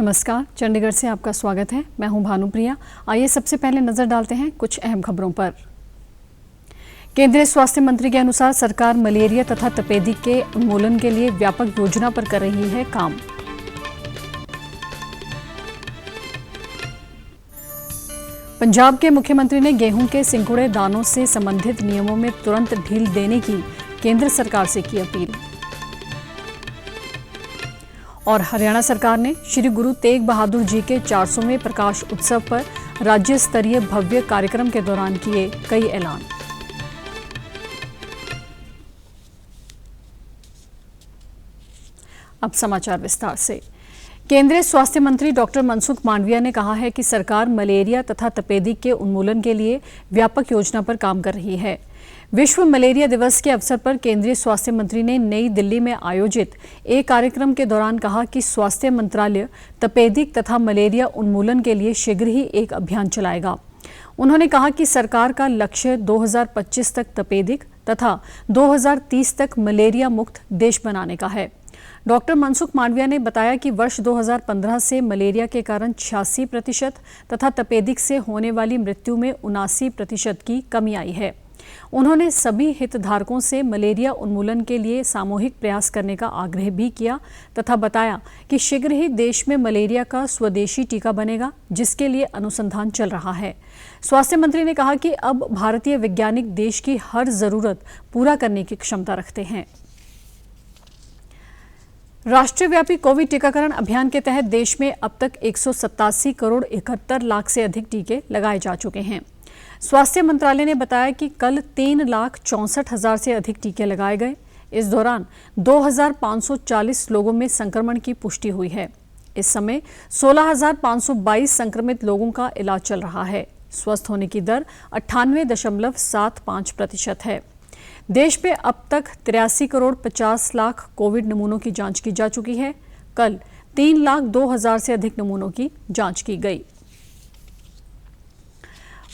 नमस्कार, चंडीगढ़ से आपका स्वागत है। मैं हूं भानुप्रिया। आइए सबसे पहले नजर डालते हैं कुछ अहम खबरों पर। केंद्रीय स्वास्थ्य मंत्री के अनुसार सरकार मलेरिया तथा तपेदिक के उन्मूलन के लिए व्यापक योजना पर कर रही है काम। पंजाब के मुख्यमंत्री ने गेहूं के सिंकुड़े दानों से संबंधित नियमों में तुरंत ढील देने की केंद्र सरकार से की अपील। और हरियाणा सरकार ने श्री गुरु तेग बहादुर जी के 400वें प्रकाश उत्सव पर राज्य स्तरीय भव्य कार्यक्रम के दौरान किए कई ऐलान। अब समाचार विस्तार से। केंद्रीय स्वास्थ्य मंत्री डॉक्टर मनसुख मांडविया ने कहा है कि सरकार मलेरिया तथा तपेदिक के उन्मूलन के लिए व्यापक योजना पर काम कर रही है। विश्व मलेरिया दिवस के अवसर पर केंद्रीय स्वास्थ्य मंत्री ने नई दिल्ली में आयोजित एक कार्यक्रम के दौरान कहा कि स्वास्थ्य मंत्रालय तपेदिक तथा मलेरिया उन्मूलन के लिए शीघ्र ही एक अभियान चलाएगा। उन्होंने कहा कि सरकार का लक्ष्य 2025 तक तपेदिक तथा 2030 तक मलेरिया मुक्त देश बनाने का है। डॉक्टर मनसुख मांडविया ने बताया कि वर्ष 2015 से मलेरिया के कारण 86% तथा तपेदिक से होने वाली मृत्यु में 79% की कमी आई है। उन्होंने सभी हितधारकों से मलेरिया उन्मूलन के लिए सामूहिक प्रयास करने का आग्रह भी किया तथा बताया कि शीघ्र ही देश में मलेरिया का स्वदेशी टीका बनेगा, जिसके लिए अनुसंधान चल रहा है। स्वास्थ्य मंत्री ने कहा कि अब भारतीय वैज्ञानिक देश की हर जरूरत पूरा करने की क्षमता रखते हैं। राष्ट्रव्यापी कोविड टीकाकरण अभियान के तहत देश में अब तक 187 करोड़ 71 लाख से अधिक टीके लगाए जा चुके हैं। स्वास्थ्य मंत्रालय ने बताया कि कल 3,64,000 से अधिक टीके लगाए गए। इस दौरान 2,540 लोगों में संक्रमण की पुष्टि हुई है। इस समय 16,522 संक्रमित लोगों का इलाज चल रहा है। स्वस्थ होने की दर 98.75% है। देश में अब तक 83 करोड़ 50 लाख कोविड नमूनों की जांच की जा चुकी है। कल 3,02,000 से अधिक नमूनों की जांच की गई।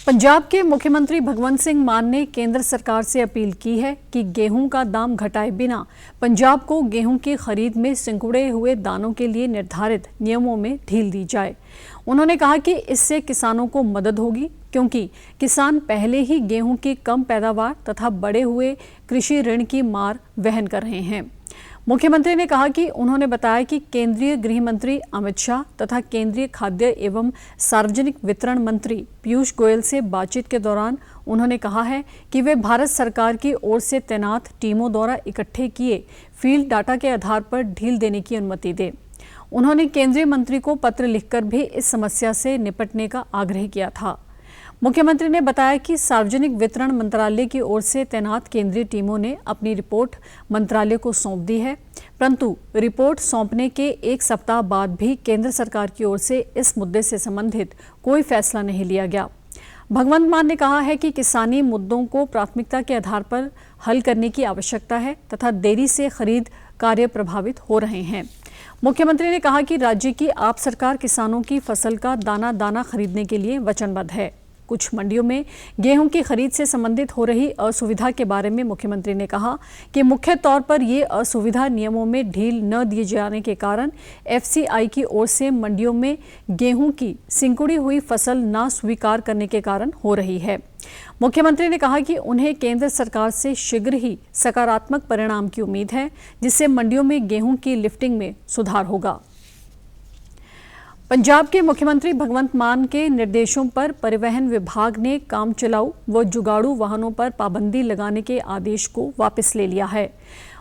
पंजाब के मुख्यमंत्री भगवंत सिंह मान ने केंद्र सरकार से अपील की है कि गेहूं का दाम घटाए बिना पंजाब को गेहूं की खरीद में सिंकुड़े हुए दानों के लिए निर्धारित नियमों में ढील दी जाए। उन्होंने कहा कि इससे किसानों को मदद होगी, क्योंकि किसान पहले ही गेहूं की कम पैदावार तथा बढ़े हुए कृषि ऋण की मार वहन कर रहे हैं। मुख्यमंत्री ने कहा कि उन्होंने बताया कि केंद्रीय गृह मंत्री अमित शाह तथा केंद्रीय खाद्य एवं सार्वजनिक वितरण मंत्री पीयूष गोयल से बातचीत के दौरान उन्होंने कहा है कि वे भारत सरकार की ओर से तैनात टीमों द्वारा इकट्ठे किए फील्ड डाटा के आधार पर ढील देने की अनुमति दें। उन्होंने केंद्रीय मंत्री को पत्र लिखकर भी इस समस्या से निपटने का आग्रह किया था। मुख्यमंत्री ने बताया कि सार्वजनिक वितरण मंत्रालय की ओर से तैनात केंद्रीय टीमों ने अपनी रिपोर्ट मंत्रालय को सौंप दी है, परंतु रिपोर्ट सौंपने के एक सप्ताह बाद भी केंद्र सरकार की ओर से इस मुद्दे से संबंधित कोई फैसला नहीं लिया गया। भगवंत मान ने कहा है कि किसानी मुद्दों को प्राथमिकता के आधार पर हल करने की आवश्यकता है तथा देरी से खरीद कार्य प्रभावित हो रहे हैं। मुख्यमंत्री ने कहा कि राज्य की आप सरकार किसानों की फसल का दाना दाना खरीदने के लिए वचनबद्ध है। कुछ मंडियों में गेहूं की खरीद से संबंधित हो रही असुविधा के बारे में मुख्यमंत्री ने कहा कि मुख्य तौर पर ये असुविधा नियमों में ढील न दिए जाने के कारण एफसीआई की ओर से मंडियों में गेहूं की सिंकुड़ी हुई फसल न स्वीकार करने के कारण हो रही है। मुख्यमंत्री ने कहा कि उन्हें केंद्र सरकार से शीघ्र ही सकारात्मक परिणाम की उम्मीद है, जिससे मंडियों में गेहूं की लिफ्टिंग में सुधार होगा। पंजाब के मुख्यमंत्री भगवंत मान के निर्देशों पर परिवहन विभाग ने काम चलाऊ व जुगाड़ू वाहनों पर पाबंदी लगाने के आदेश को वापस ले लिया है।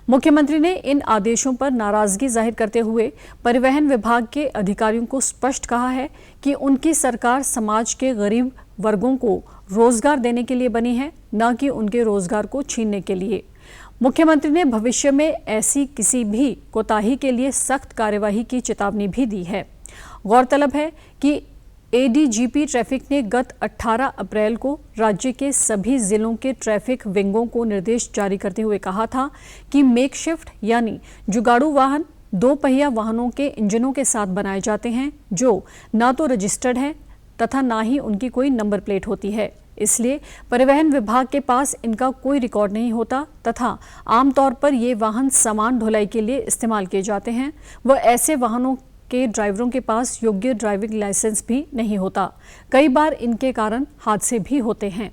मुख्यमंत्री ने इन आदेशों पर नाराजगी जाहिर करते हुए परिवहन विभाग के अधिकारियों को स्पष्ट कहा है कि उनकी सरकार समाज के गरीब वर्गों को रोजगार देने के लिए बनी है, न कि उनके रोजगार को छीनने के लिए। मुख्यमंत्री ने भविष्य में ऐसी किसी भी कोताही के लिए सख्त कार्यवाही की चेतावनी भी दी है। गौरतलब है कि एडीजीपी ट्रैफिक ने गत 18 अप्रैल को राज्य के सभी जिलों के ट्रैफिक विंगों को निर्देश जारी करते हुए कहा था कि मेकशिफ्ट यानी जुगाड़ू वाहन 2 पहिया वाहनों के इंजनों के साथ बनाए जाते हैं, जो ना तो रजिस्टर्ड हैं तथा ना ही उनकी कोई नंबर प्लेट होती है। इसलिए परिवहन विभाग के पास इनका कोई रिकॉर्ड नहीं होता तथा आमतौर पर ये वाहन सामान ढुलाई के लिए इस्तेमाल किए जाते हैं व ऐसे वाहनों के ड्राइवरों के पास योग्य ड्राइविंग लाइसेंस भी नहीं होता। कई बार इनके कारण हादसे भी होते हैं।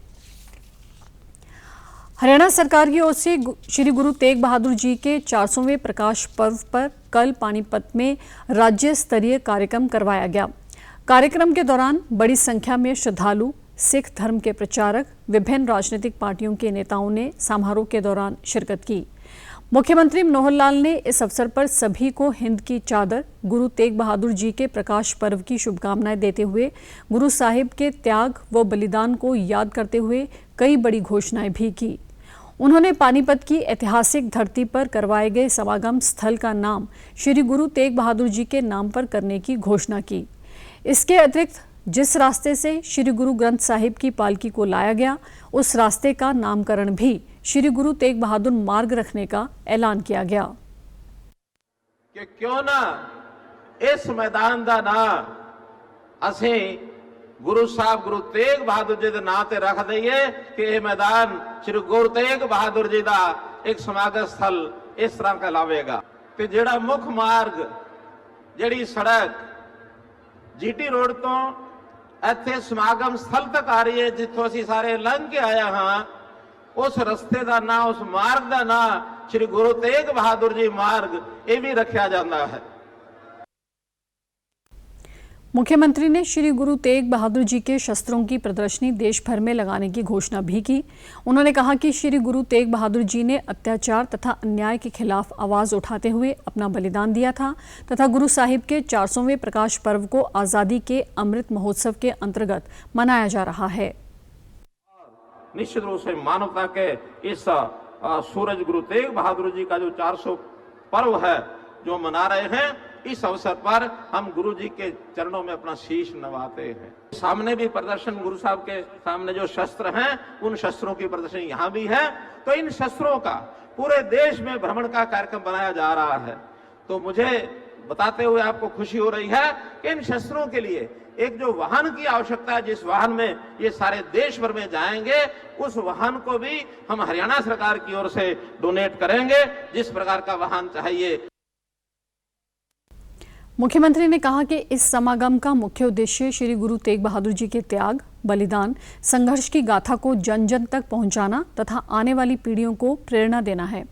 हरियाणा सरकार की ओर से श्री गुरु तेग बहादुर जी के 400वें प्रकाश पर्व पर कल पानीपत में राज्य स्तरीय कार्यक्रम करवाया गया। कार्यक्रम के दौरान बड़ी संख्या में श्रद्धालु, सिख धर्म के प्रचारक, विभिन्न राजनीतिक पार्टियों के नेताओं ने समारोह के दौरान शिरकत की। मुख्यमंत्री मनोहर लाल ने इस अवसर पर सभी को हिंद की चादर, गुरु तेग बहादुर जी के प्रकाश पर्व की शुभकामनाएं देते हुए गुरु साहिब के त्याग व बलिदान को याद करते हुए कई बड़ी घोषणाएं भी की। उन्होंने पानीपत की ऐतिहासिक धरती पर करवाए गए समागम स्थल का नाम श्री गुरु तेग बहादुर जी के नाम पर करने की घोषणा की। इसके अतिरिक्त जिस रास्ते से श्री गुरु ग्रंथ साहिब की पालकी को लाया गया, उस रास्ते का नामकरण भी श्री गुरु तेग बहादुर मार्ग रखने का ऐलान किया गया। कि क्यों ना इस मैदान का नाम असी गुरु साहब गुरु तेग बहादुर जी के नाम से रख दईए कि यह मैदान श्री गुरु तेग बहादुर जी का एक समागम स्थल इस तरह कहलावेगा। कि जेड़ा मुख मार्ग, जेड़ी सड़क जीटी रोड तो इत्थे समागम स्थल तक आ रही है, जिथों असीं सारे लंघ के आया हाँ, उस रस्ते का नाम, उस मार्ग का नाम श्री गुरु तेग बहादुर जी मार्ग ये भी रखा जाता है। मुख्यमंत्री ने श्री गुरु तेग बहादुर जी के शस्त्रों की प्रदर्शनी देश भर में लगाने की घोषणा भी की। उन्होंने कहा कि श्री गुरु तेग बहादुर जी ने अत्याचार तथा अन्याय के खिलाफ आवाज उठाते हुए अपना बलिदान दिया था तथा गुरु साहिब के 400वें प्रकाश पर्व को आजादी के अमृत महोत्सव के अंतर्गत मनाया जा रहा है। निश्चित रूप से मानवता के इस सूरज गुरु तेग बहादुर जी का जो 400 पर्व है जो मना रहे हैं, इस अवसर पर हम गुरु जी के चरणों में अपना शीश नवाते हैं। सामने भी प्रदर्शन, गुरु साहब के सामने जो शस्त्र हैं, उन शस्त्रों की प्रदर्शनी यहाँ भी है। तो इन शस्त्रों का पूरे देश में भ्रमण का कार्यक्रम बनाया जा रहा है। तो मुझे बताते हुए आपको खुशी हो रही है कि इन शस्त्रों के लिए एक जो वाहन की आवश्यकता है, जिस वाहन में ये सारे देश भर में जाएंगे, उस वाहन को भी हम हरियाणा सरकार की ओर से डोनेट करेंगे, जिस प्रकार का वाहन चाहिए। मुख्यमंत्री ने कहा कि इस समागम का मुख्य उद्देश्य श्री गुरु तेग बहादुर जी के त्याग, बलिदान, संघर्ष की गाथा को जन जन तक पहुंचाना तथा आने वाली पीढ़ियों को प्रेरणा देना है।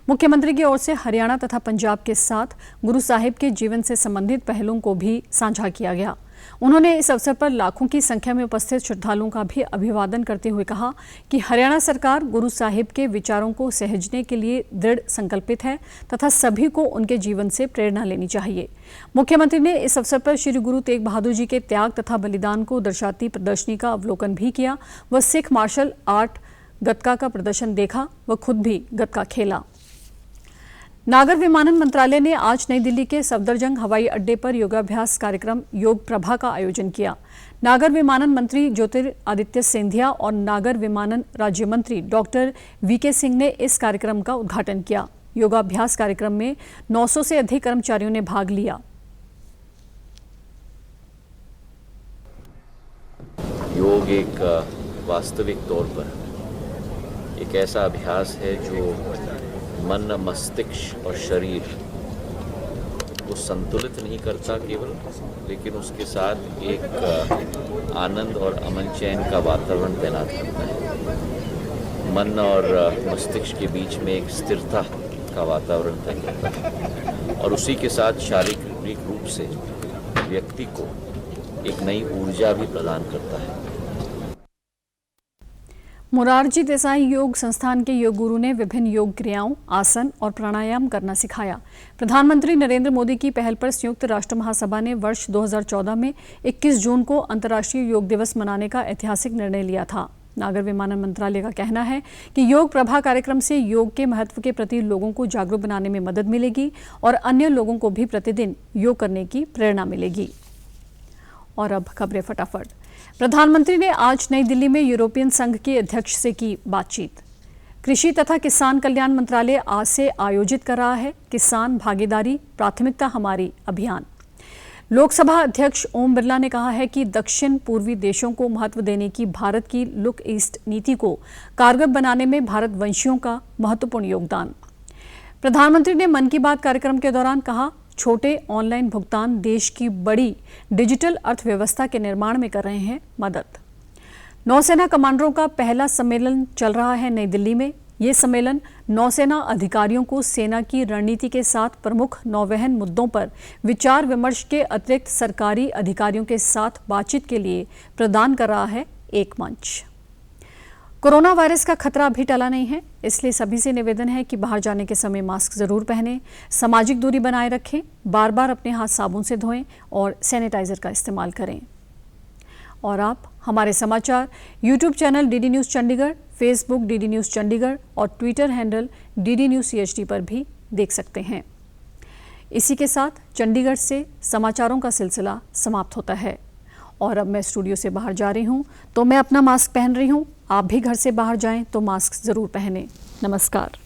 मुख्यमंत्री की ओर से हरियाणा तथा पंजाब के साथ गुरु साहिब के जीवन से संबंधित पहलुओं को भी साझा किया गया। उन्होंने इस अवसर पर लाखों की संख्या में उपस्थित श्रद्धालुओं का भी अभिवादन करते हुए कहा कि हरियाणा सरकार गुरु साहिब के विचारों को सहेजने के लिए दृढ़ संकल्पित है तथा सभी को उनके जीवन से प्रेरणा लेनी चाहिए। मुख्यमंत्री ने इस अवसर पर श्री गुरु तेग बहादुर जी के त्याग तथा बलिदान को दर्शाती प्रदर्शनी का अवलोकन भी किया। वह सिख मार्शल आर्ट गतका का प्रदर्शन देखा व खुद भी गतका खेला। नागर विमानन मंत्रालय ने आज नई दिल्ली के सफदरजंग हवाई अड्डे पर योगाभ्यास कार्यक्रम योग प्रभा का आयोजन किया। नागर विमानन मंत्री ज्योतिरादित्य सिंधिया और नागर विमानन राज्य मंत्री डॉक्टर वीके सिंह ने इस कार्यक्रम का उद्घाटन किया। योगाभ्यास कार्यक्रम में 900 से अधिक कर्मचारियों ने भाग लिया। योग एक वास्तविक तौर पर एक ऐसा अभ्यास है जो मन, मस्तिष्क और शरीर को संतुलित नहीं करता केवल, लेकिन उसके साथ एक आनंद और अमन चैन का वातावरण तैनात करता है। मन और मस्तिष्क के बीच में एक स्थिरता का वातावरण तय करता है और उसी के साथ शारीरिक रूप से व्यक्ति को एक नई ऊर्जा भी प्रदान करता है। मोरारजी देसाई योग संस्थान के योग गुरु ने विभिन्न योग क्रियाओं, आसन और प्राणायाम करना सिखाया। प्रधानमंत्री नरेंद्र मोदी की पहल पर संयुक्त राष्ट्र महासभा ने वर्ष 2014 में 21 जून को अंतर्राष्ट्रीय योग दिवस मनाने का ऐतिहासिक निर्णय लिया था। नागर विमानन मंत्रालय का कहना है कि योग प्रभा कार्यक्रम से योग के महत्व के प्रति लोगों को जागरूक बनाने में मदद मिलेगी और अन्य लोगों को भी प्रतिदिन योग करने की प्रेरणा मिलेगी। और अब खबरें फटाफट। प्रधानमंत्री ने आज नई दिल्ली में यूरोपियन संघ के अध्यक्ष से की बातचीत। कृषि तथा किसान कल्याण मंत्रालय आज से आयोजित कर रहा है किसान भागीदारी प्राथमिकता हमारी अभियान। लोकसभा अध्यक्ष ओम बिरला ने कहा है कि दक्षिण पूर्वी देशों को महत्व देने की भारत की लुक ईस्ट नीति को कारगर बनाने में भारतवंशियों का महत्वपूर्ण योगदान। प्रधानमंत्री ने मन की बात कार्यक्रम के दौरान कहा, छोटे ऑनलाइन भुगतान देश की बड़ी डिजिटल अर्थव्यवस्था के निर्माण में कर रहे हैं मदद। नौसेना कमांडरों का पहला सम्मेलन चल रहा है नई दिल्ली में। ये सम्मेलन नौसेना अधिकारियों को सेना की रणनीति के साथ प्रमुख नौवहन मुद्दों पर विचार विमर्श के अतिरिक्त सरकारी अधिकारियों के साथ बातचीत के लिए प्रदान कर रहा है एक मंच। कोरोना वायरस का खतरा अभी टला नहीं है, इसलिए सभी से निवेदन है कि बाहर जाने के समय मास्क जरूर पहनें, सामाजिक दूरी बनाए रखें, बार बार अपने हाथ साबुन से धोएं और सैनिटाइजर का इस्तेमाल करें। और आप हमारे समाचार YouTube channel DD news Chandigarh, Facebook DD news Chandigarh और Twitter handle DD news CHD पर भी देख सकते हैं। इसी के साथ चंडीगढ़ से समाचारों का सिलसिला समाप्त होता है और अब मैं स्टूडियो से बाहर जा रही हूं तो मैं अपना मास्क पहन रही हूं। आप भी घर से बाहर जाएं तो मास्क जरूर पहनें। नमस्कार।